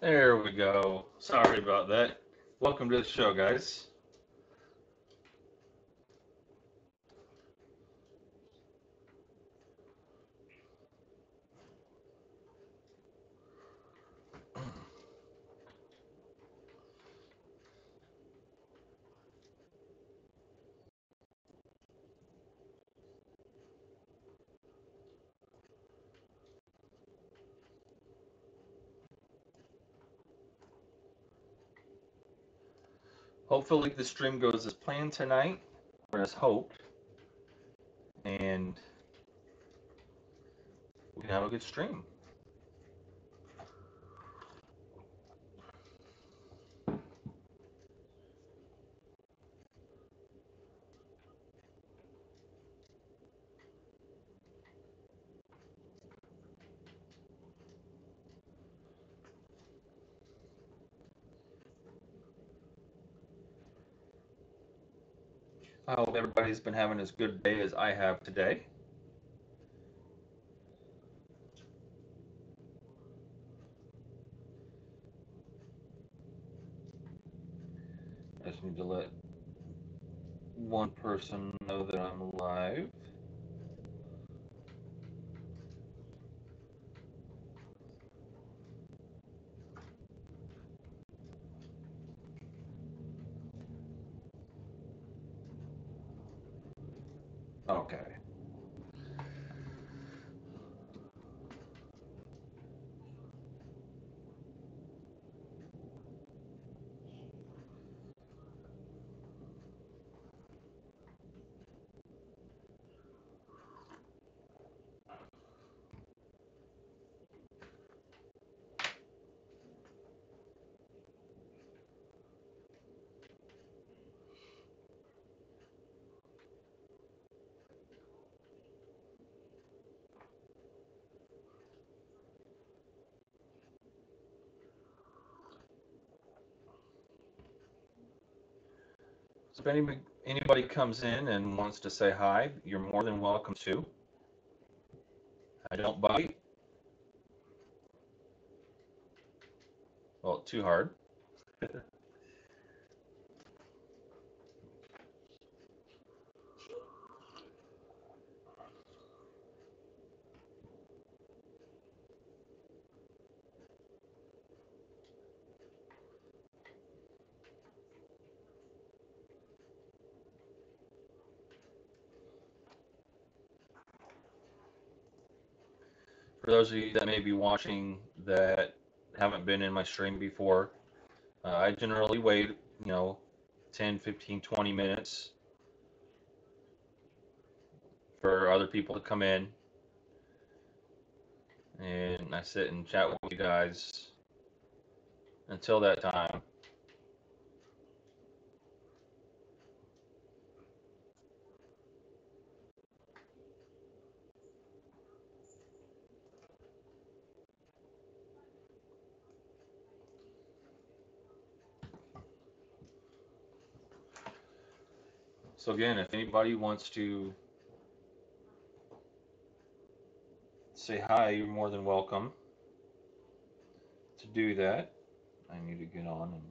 There we go. Sorry about that. Welcome to the show, guys. Hopefully, the stream goes as planned tonight, or as hoped, and we can have a good stream. I hope everybody's been having as good day as I have today. I just need to let one person know that I'm live. Okay. So if anybody comes in and wants to say hi, you're more than welcome to. I don't bite. Well, too hard. For those of you that may be watching that haven't been in my stream before, I generally wait, 10, 15, 20 minutes for other people to come in, and I sit and chat with you guys until that time. So again, if anybody wants to say hi, you're more than welcome to do that. I need to get on and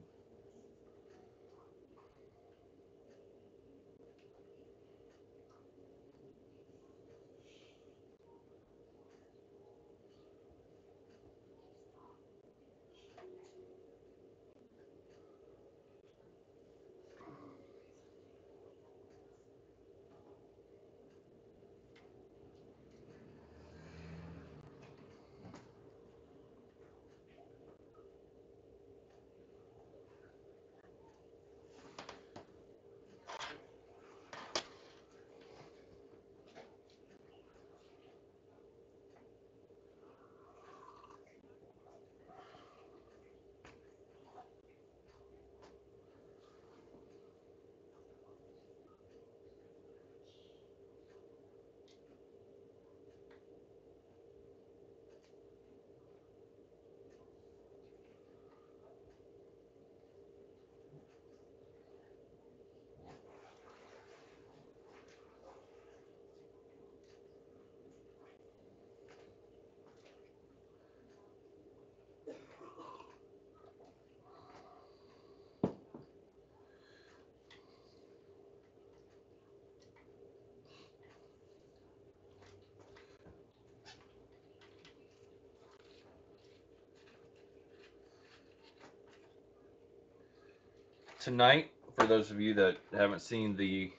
Tonight, for those of you that haven't seen the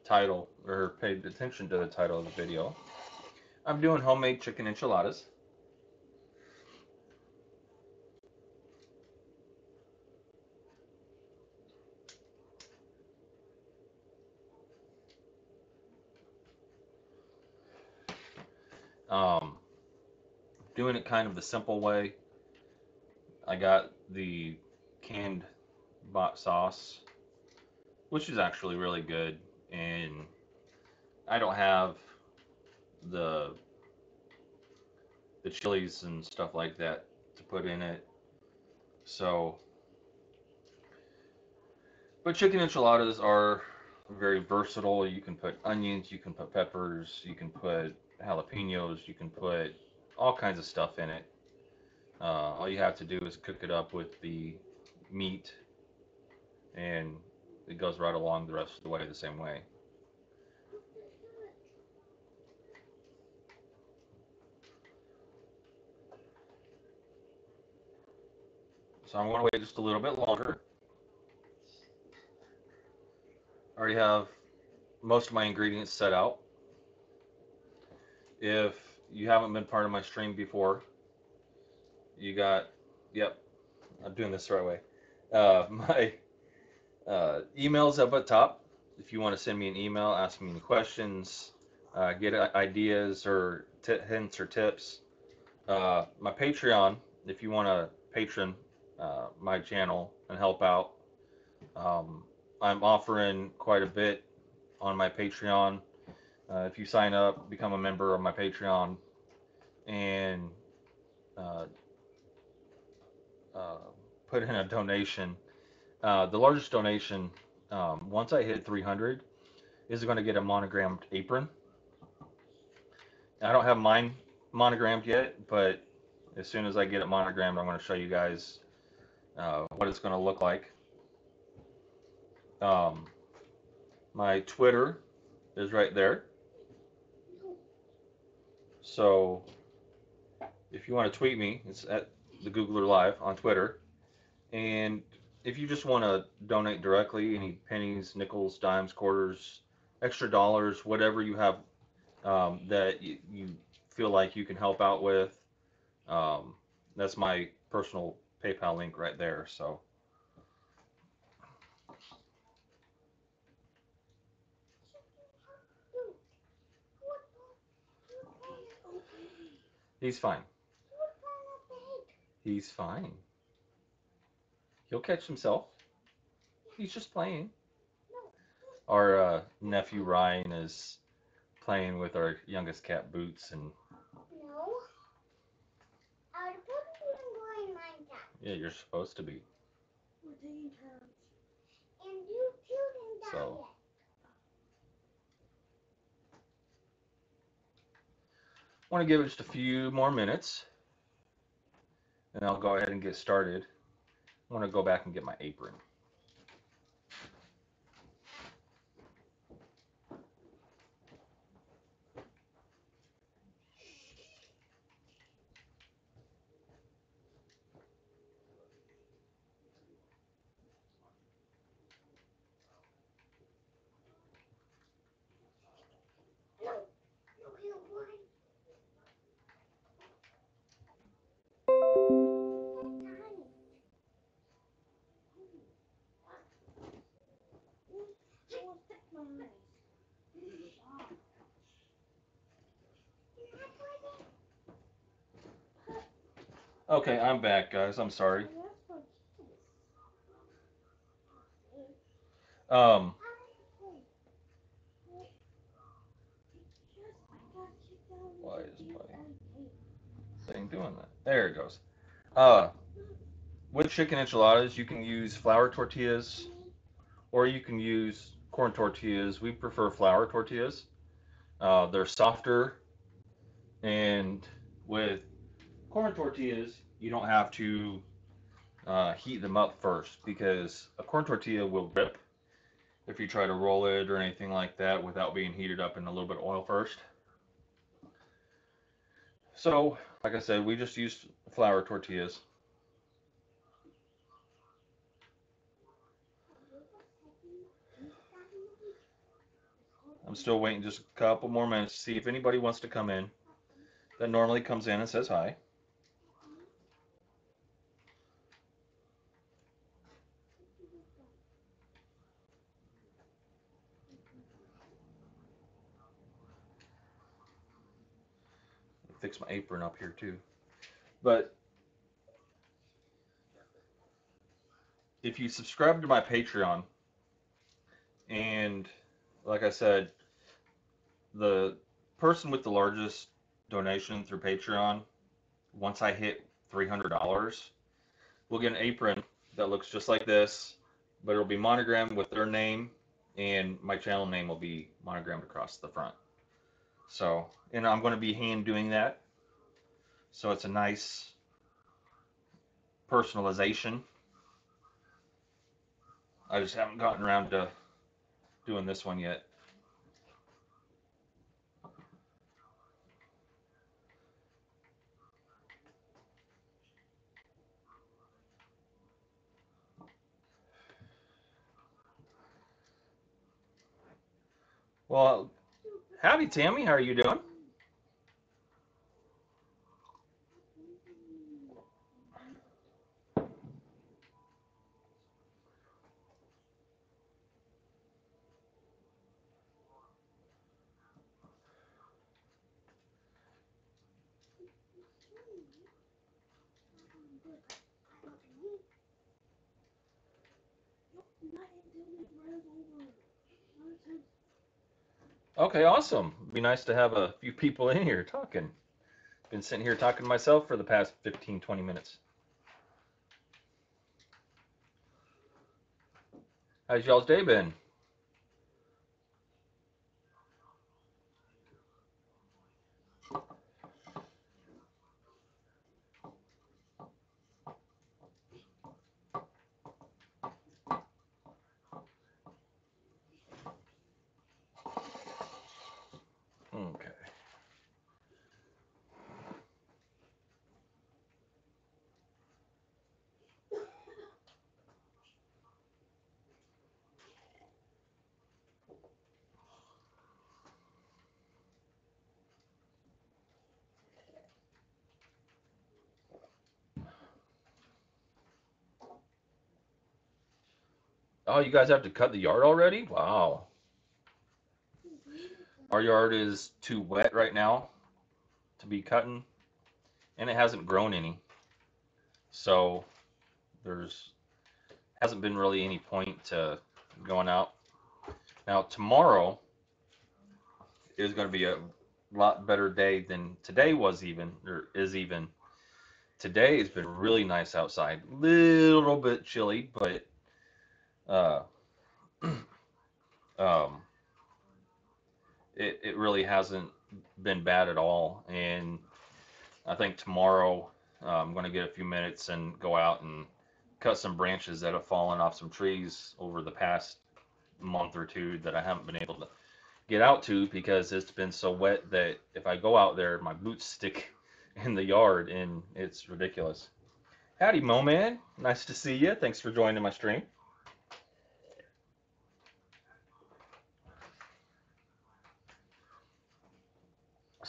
title or paid attention to the title of the video, I'm doing homemade chicken enchiladas. Um, Doing it kind of the simple way. I got the canned bot sauce, which is actually really good, and I don't have the the chilies and stuff like that to put in it. So, but chicken enchiladas are very versatile. You can put onions, you can put peppers, you can put jalapenos, you can put all kinds of stuff in it. All you have to do is cook it up with the meat, and it goes right along the rest of the way the same way. So I'm going to wait just a little bit longer. I already have most of my ingredients set out. If you haven't been part of my stream before, you got, yep, I'm doing this the right way. My email's up at top. If you want to send me an email, ask me any questions, get ideas or hints or tips. My Patreon, if you want to patron my channel and help out, um, I'm offering quite a bit on my Patreon. If you sign up, become a member of my Patreon, and uh, uh, put in a donation. The largest donation, once I hit 300, is going to get a monogrammed apron. I don't have mine monogrammed yet, but as soon as I get it monogrammed, I'm going to show you guys what it's going to look like. Um, my Twitter is right there. So if you want to tweet me, it's at the Googler Live on Twitter. And if you just want to donate directly, any pennies, nickels, dimes, quarters, extra dollars, whatever you have that you feel like you can help out with, um, that's my personal PayPal link right there. So he's fine. He's fine. He'll catch himself. He's just playing. Our nephew Ryan is playing with our youngest cat Boots, and yeah, you're supposed to be. So I want to give it just a few more minutes, and I'll go ahead and get started. I want to go back and get my apron. Okay, I'm back, guys. I'm sorry. Um, why is my thing doing that? There it goes. Uh, with chicken enchiladas, you can use flour tortillas or you can use corn tortillas. We prefer flour tortillas. They're softer, and with corn tortillas, you don't have to heat them up first because a corn tortilla will rip if you try to roll it or anything like that without being heated up in a little bit of oil first. So, like I said, we just use flour tortillas. I'm still waiting just a couple more minutes to see if anybody wants to come in that normally comes in and says hi. Fix my apron up here too. But if you subscribe to my Patreon, and like I said, the person with the largest donation through Patreon, once I hit $300, will get an apron that looks just like this, but it'll be monogrammed with their name, and my channel name will be monogrammed across the front. So, and I'm going to be hand doing that. So it's a nice personalization. I just haven't gotten around to doing this one yet. Well, howdy, Tammy. How are you doing? Okay, awesome. It'd be nice to have a few people in here talking. Been sitting here talking to myself for the past 15, 20 minutes. How's y'all's day been? Okay. Oh, you guys have to cut the yard already? Wow. Our yard is too wet right now to be cutting, and it hasn't grown any. So there's hasn't been really any point to going out. Now tomorrow is going to be a lot better day than today was even or is even. Today has been really nice outside. Little bit chilly, but uh, um, it really hasn't been bad at all. And I think tomorrow I'm going to get a few minutes and go out and cut some branches that have fallen off some trees over the past month or two that I haven't been able to get out to because it's been so wet that if I go out there, my boots stick in the yard and it's ridiculous. Howdy, Mo Man. Nice to see you. Thanks for joining my stream.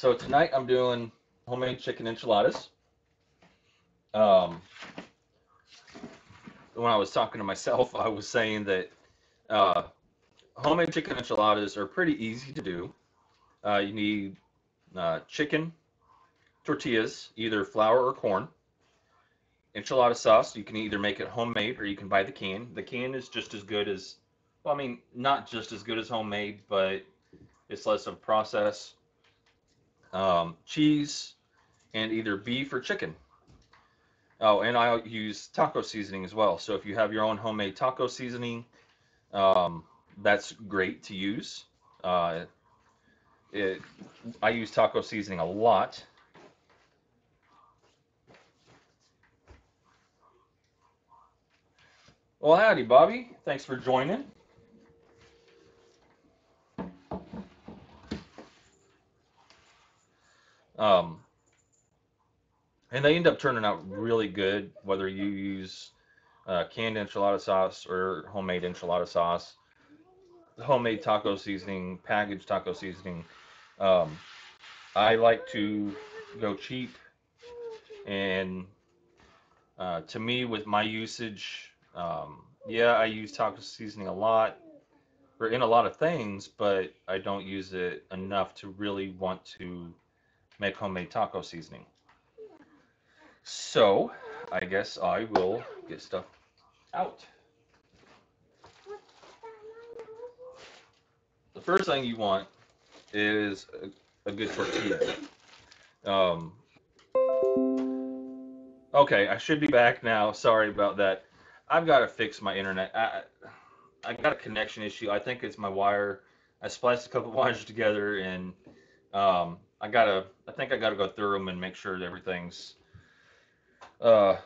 So tonight I'm doing homemade chicken enchiladas. Um, when I was talking to myself, I was saying that uh, homemade chicken enchiladas are pretty easy to do. You need chicken, tortillas, either flour or corn, enchilada sauce. You can either make it homemade or you can buy the can. The can is just as good as, well, I mean, not just as good as homemade, but it's less of a process. Cheese and either beef or chicken. Oh, and I use taco seasoning as well. So if you have your own homemade taco seasoning, um, that's great to use. Uh, it, I use taco seasoning a lot. Well, howdy, Bobby. Thanks for joining. Um, and they end up turning out really good, whether you use canned enchilada sauce or homemade enchilada sauce. homemade taco seasoning, packaged taco seasoning. Um, I like to go cheap, and to me, with my usage, yeah, I use taco seasoning a lot or in a lot of things, but I don't use it enough to really want to make homemade taco seasoning. So, I guess I will get stuff out. The first thing you want is a good tortilla. Um, okay, I should be back now. Sorry about that. I've got to fix my internet. I got a connection issue. I think it's my wire. I spliced a couple wires together, and I gotta. I think I gotta go through them and make sure that everything's uh,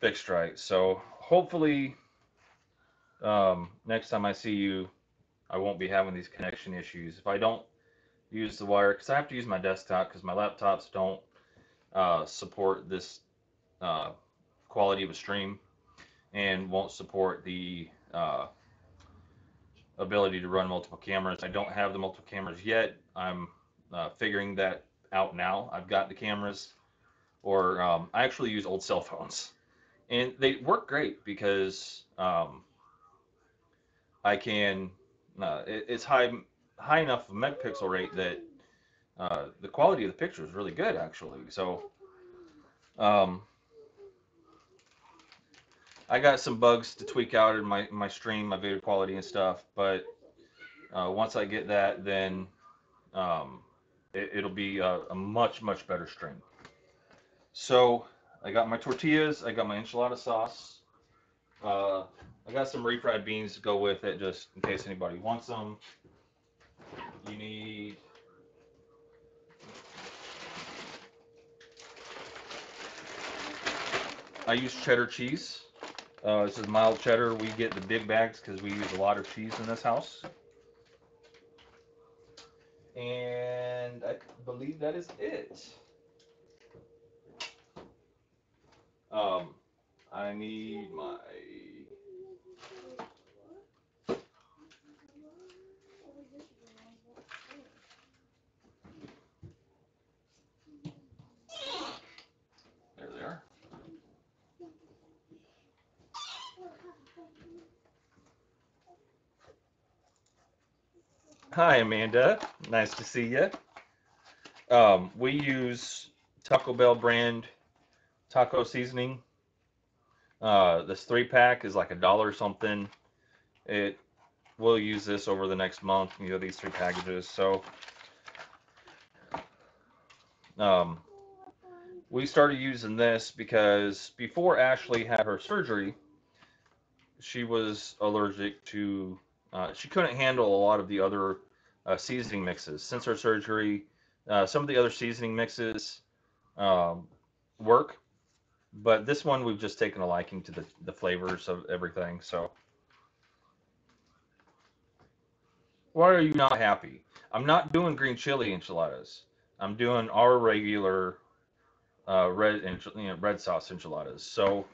fixed right. So hopefully, next time I see you, I won't be having these connection issues. If I don't use the wire, because I have to use my desktop because my laptops don't support this uh, quality of a stream and won't support the ability to run multiple cameras. I don't have the multiple cameras yet. I'm figuring that out now. I've got the cameras, or I actually use old cell phones, and they work great because I can. It's high enough megapixel rate that the quality of the picture is really good actually. So um, I got some bugs to tweak out in my stream, my video quality and stuff, but once I get that, then um, it'll be a much better stream. So I got my tortillas, I got my enchilada sauce, uh, I got some refried beans to go with it, just in case anybody wants them. You need I use cheddar cheese. This is mild cheddar. We get the big bags because we use a lot of cheese in this house. And I believe that is it. Um, I need my. There they are. Hi, Amanda. Nice to see you. We use Taco Bell brand taco seasoning. This 3-pack is like $1 something. It We'll use this over the next month. You know, these 3 packages. So um, we started using this because before Ashley had her surgery, she was allergic to. She couldn't handle a lot of the other seasoning mixes. Since her surgery, some of the other seasoning mixes um, work, but this one we've just taken a liking to the flavors of everything. So why are you not happy? I'm not doing green chili enchiladas. I'm doing our regular red sauce enchiladas. So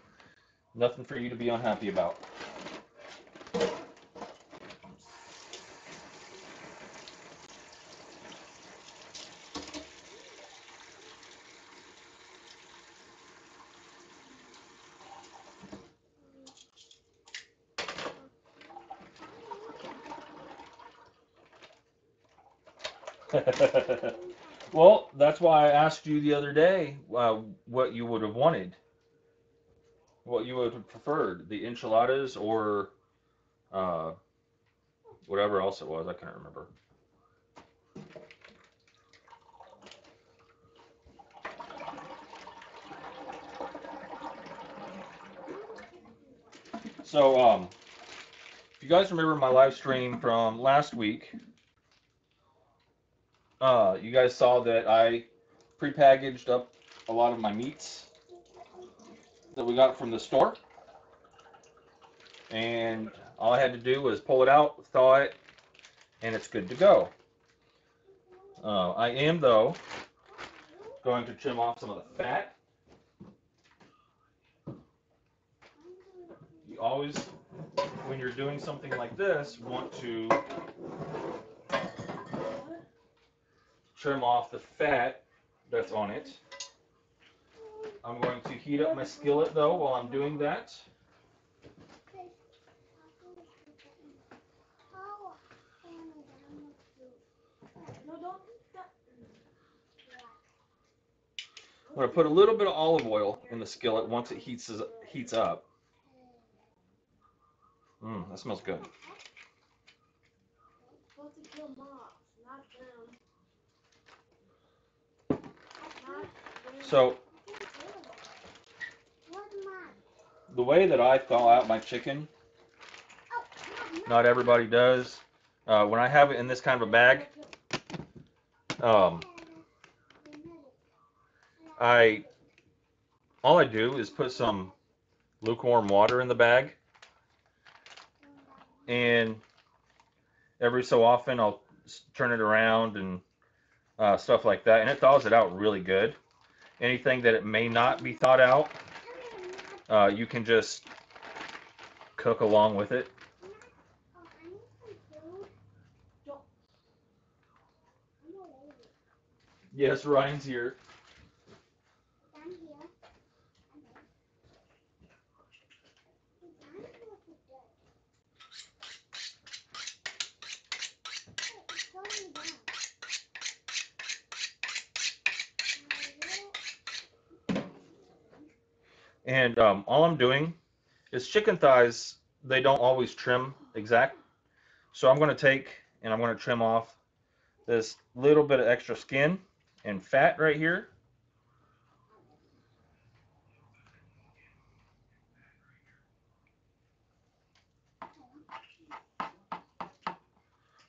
nothing for you to be unhappy about. Well, that's why I asked you the other day what you would have wanted, what you would have preferred, the enchiladas or uh, whatever else it was. I can't remember. So, if you guys remember my live stream from last week, you guys saw that I prepackaged up a lot of my meats that we got from the store, and all I had to do was pull it out, thaw it, and it's good to go. I am, though, going to trim off some of the fat. You always when you're doing something like this, want to trim off the fat that's on it. I'm going to heat up my skillet though while I'm doing that. I'm going to put a little bit of olive oil in the skillet once it heats up. That smells good. So, the way that I thaw out my chicken, not everybody does. When I have it in this kind of a bag, all I do is put some lukewarm water in the bag, and every so often I'll turn it around and stuff like that, and it thaws it out really good. Anything that it may not be thawed out, you can just cook along with it. Yes, Ryan's here. And all I'm doing is chicken thighs, they don't always trim exact. So I'm going to take and I'm going to trim off this little bit of extra skin and fat right here.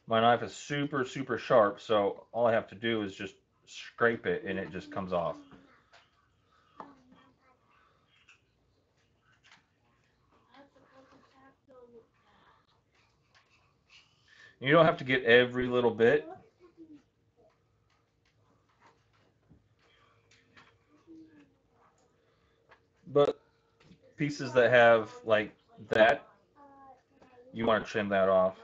My knife is super, super sharp, so all I have to do is just scrape it and it just comes off. You don't have to get every little bit, but pieces that have like that, you want to trim that off.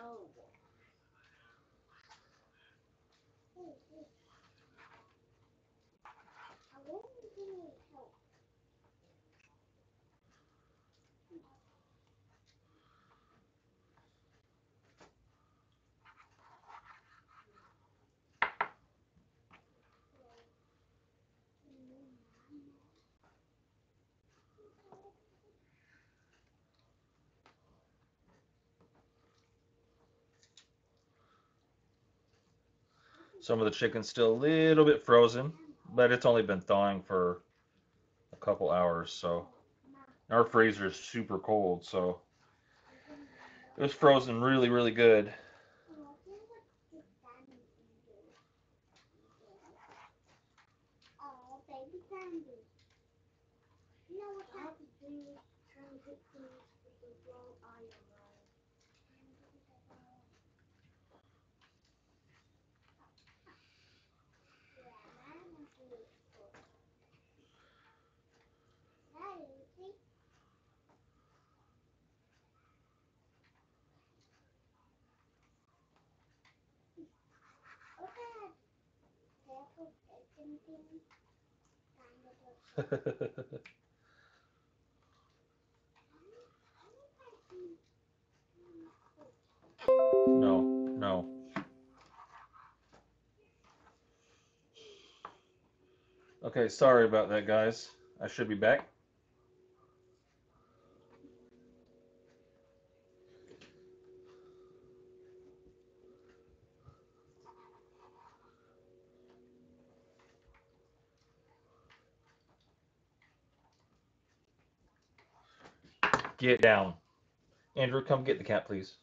Some of the chicken's still a little bit frozen, but it's only been thawing for a couple hours, so our freezer is super cold, so it was frozen really, really good. No, no. Okay, sorry about that, guys. I should be back. Get down. Andrew, come get the cat, please.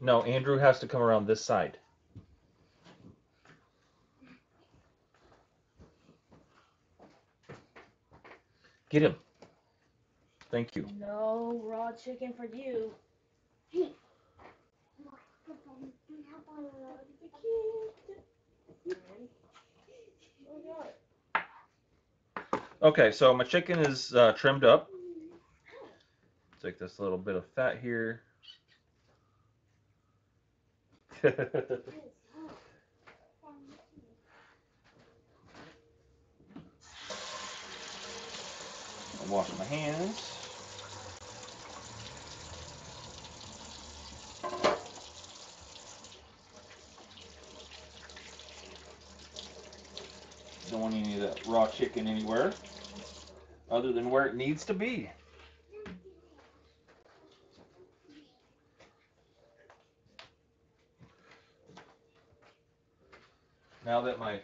No, Andrew has to come around this side. Get him. Thank you. No raw chicken for you. Okay, so my chicken is trimmed up. Take this little bit of fat here. I'll wash my hands. Don't want any of that raw chicken anywhere other than where it needs to be. Now that my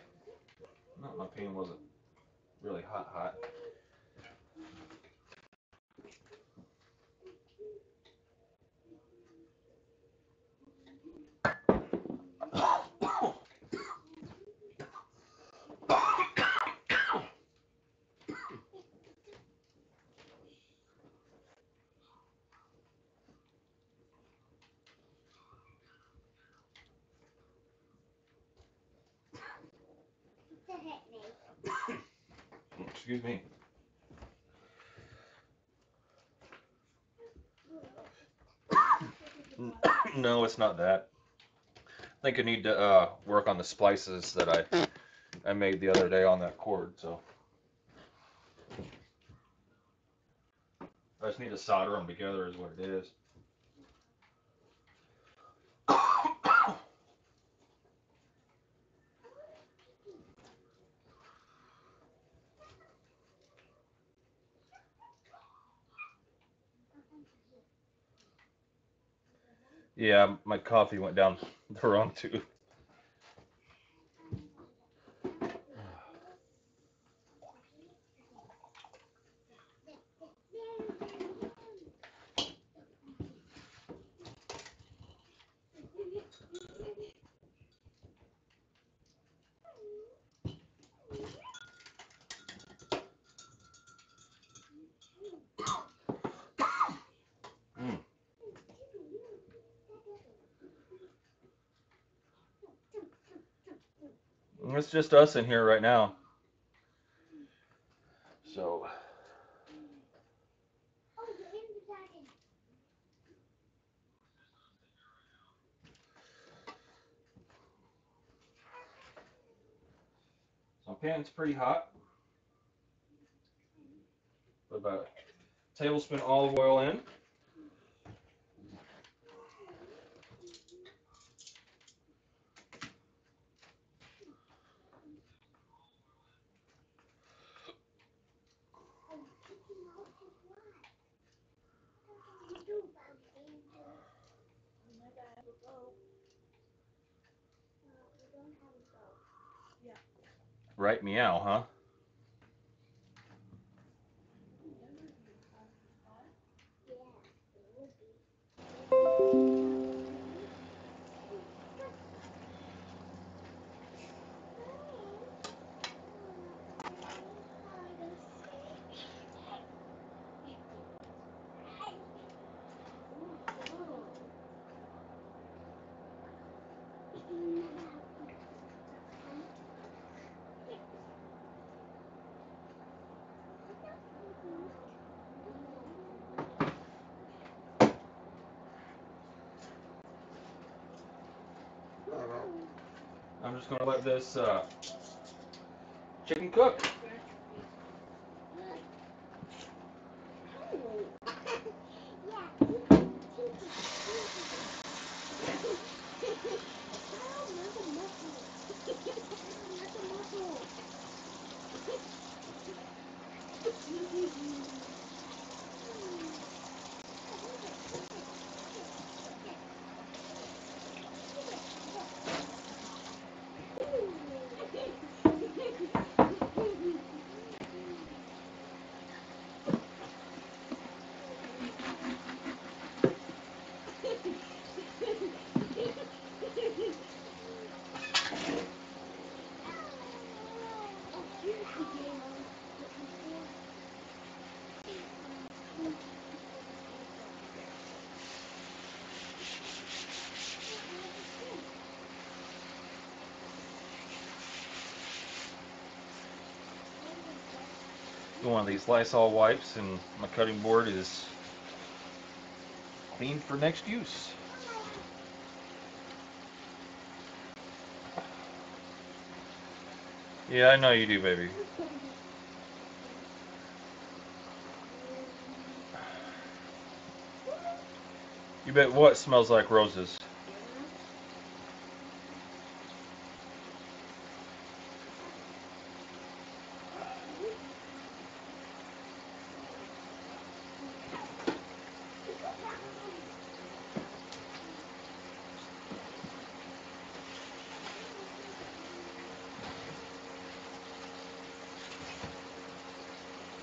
pan wasn't really hot. Excuse me. No, it's not that. I think I need to work on the splices that I made the other day on that cord. So I just need to solder them together, is what it is. Yeah, my coffee went down the wrong tube. Mm. It's just us in here right now. So my pan's pretty hot. Put about a tablespoon olive oil in. Right meow, huh? I'm just gonna let this chicken cook. One of these Lysol wipes, and my cutting board is Clean for next use. Yeah, I know you do, baby. You bet what smells like roses?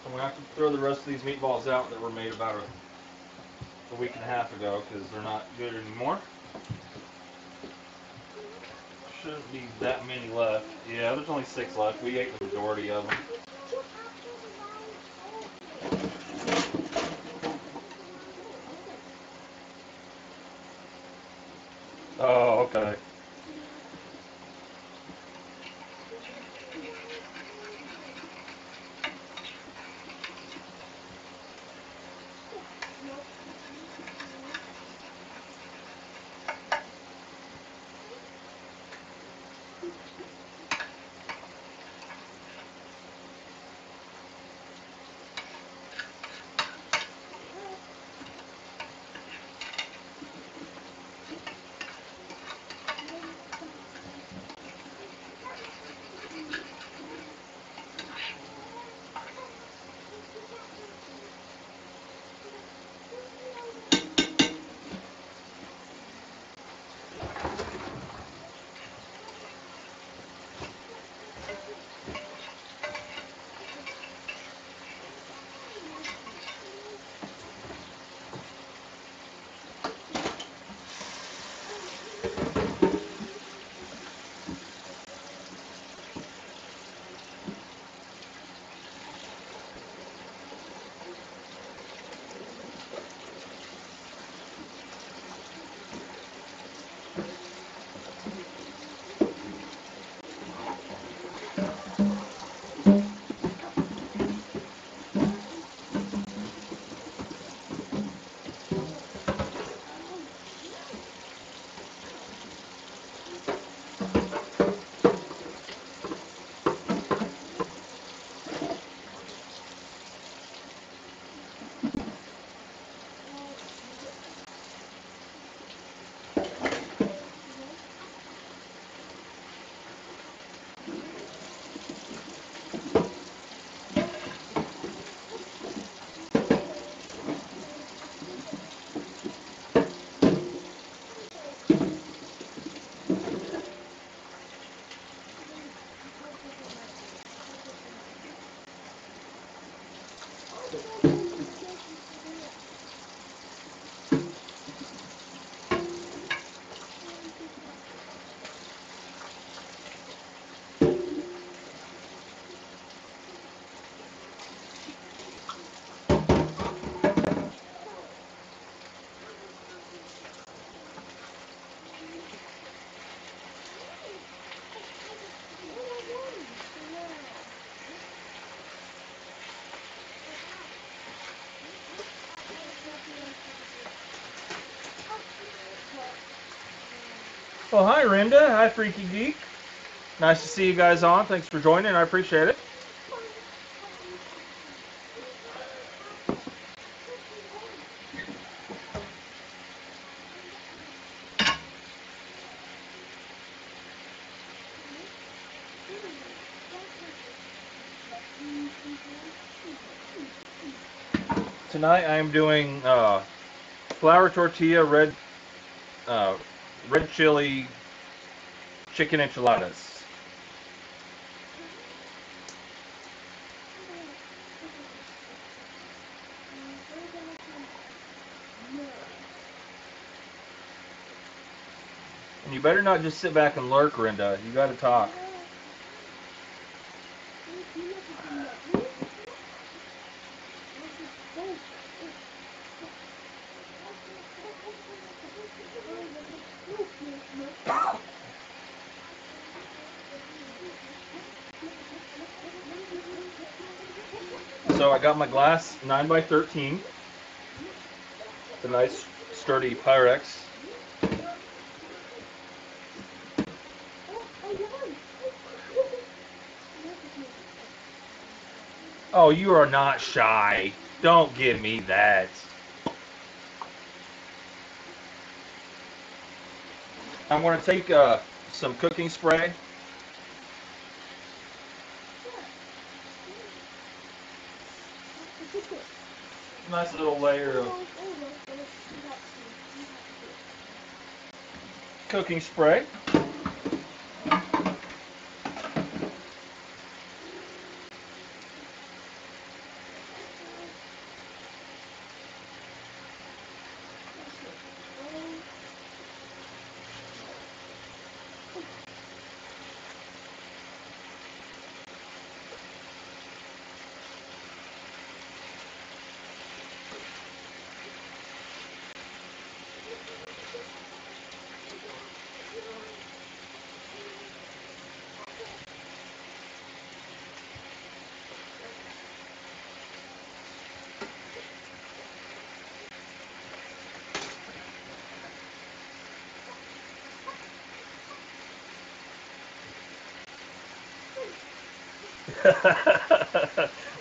I'm gonna have to throw the rest of these meatballs out that were made about a week and a half ago because they're not good anymore. Shouldn't be that many left. Yeah, there's only 6 left. We ate the majority of them. Oh, okay. Well, hi, Rinda. Hi, Freaky Geek. Nice to see you guys on. Thanks for joining. I appreciate it. Tonight I'm doing flour tortilla, uh, red chili chicken enchiladas. And you better not just sit back and lurk, Rinda. You got to talk. So I got my glass 9 by 13. It's a nice sturdy Pyrex. Oh, you are not shy. Don't give me that. I'm going to take some cooking spray. Nice little layer of cooking spray.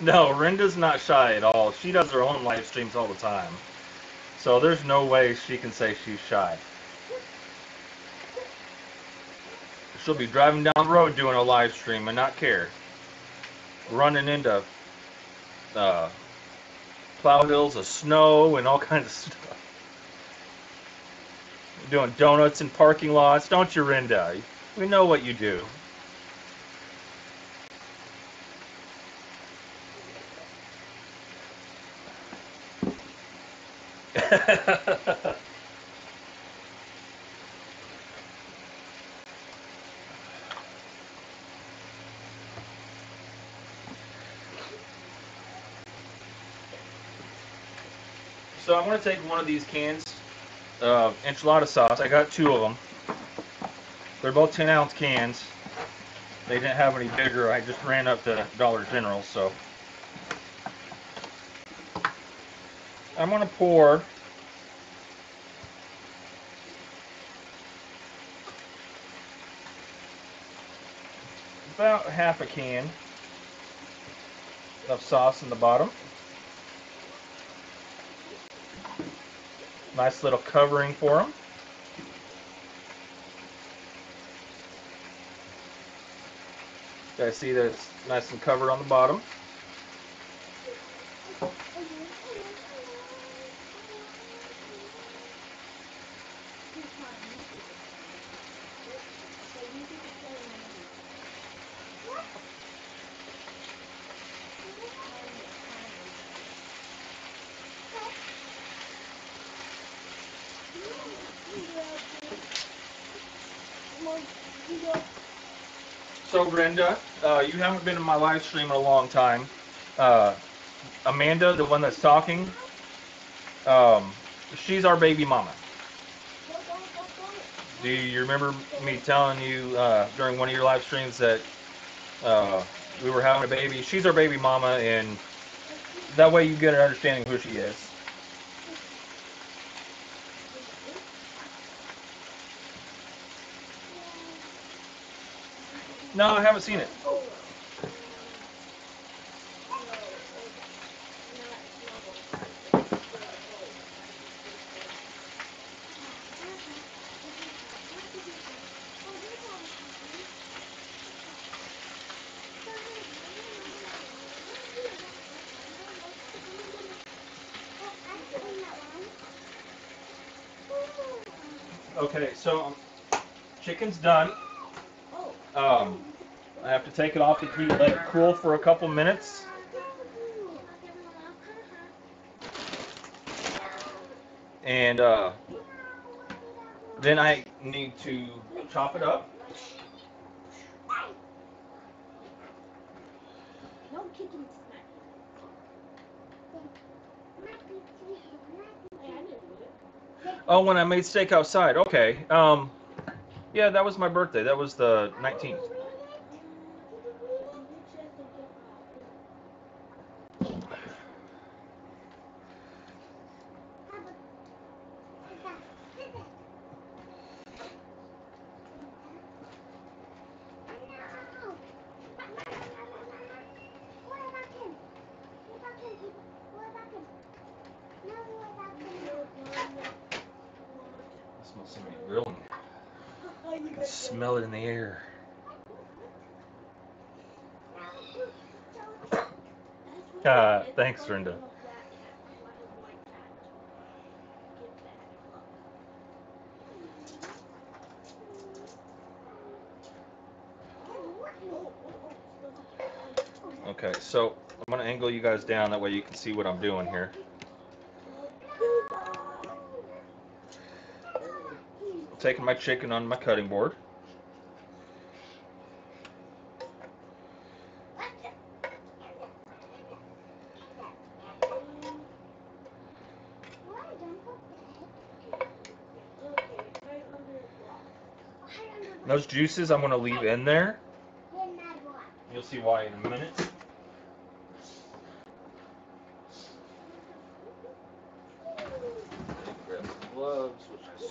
No, Rinda's not shy at all. She does her own live streams all the time. So there's no way she can say she's shy. She'll be driving down the road doing a live stream and not care. Running into uh, plow hills of snow and all kinds of stuff. Doing donuts in parking lots. Don't you, Rinda? We know what you do. So I'm going to take one of these cans of enchilada sauce. I got two of them. They're both 10-ounce cans. They didn't have any bigger. I just ran up to Dollar General, so I'm going to pour about half a can of sauce in the bottom. Nice little covering for them. Guys see that it's nice and covered on the bottom. So Brenda, you haven't been in my live stream in a long time. Uh, Amanda, the one that's talking, um, she's our baby mama. Do you remember me telling you during one of your live streams that we were having a baby? She's our baby mama, and that way you get an understanding of who she is. No, I haven't seen it. Okay, so chicken's done. I have to take it off the heat, let it cool for a couple minutes. And then I need to chop it up. Oh, when I made steak outside. Okay. Yeah, that was my birthday. That was the 19th. Somebody grilling. I can smell it in the air. Thanks, Brenda. Okay, so I'm gonna angle you guys down, that way you can see what I'm doing here. I'm taking my chicken on my cutting board. Those juices I'm gonna leave in there. You'll see why in a minute. Grab some gloves, which is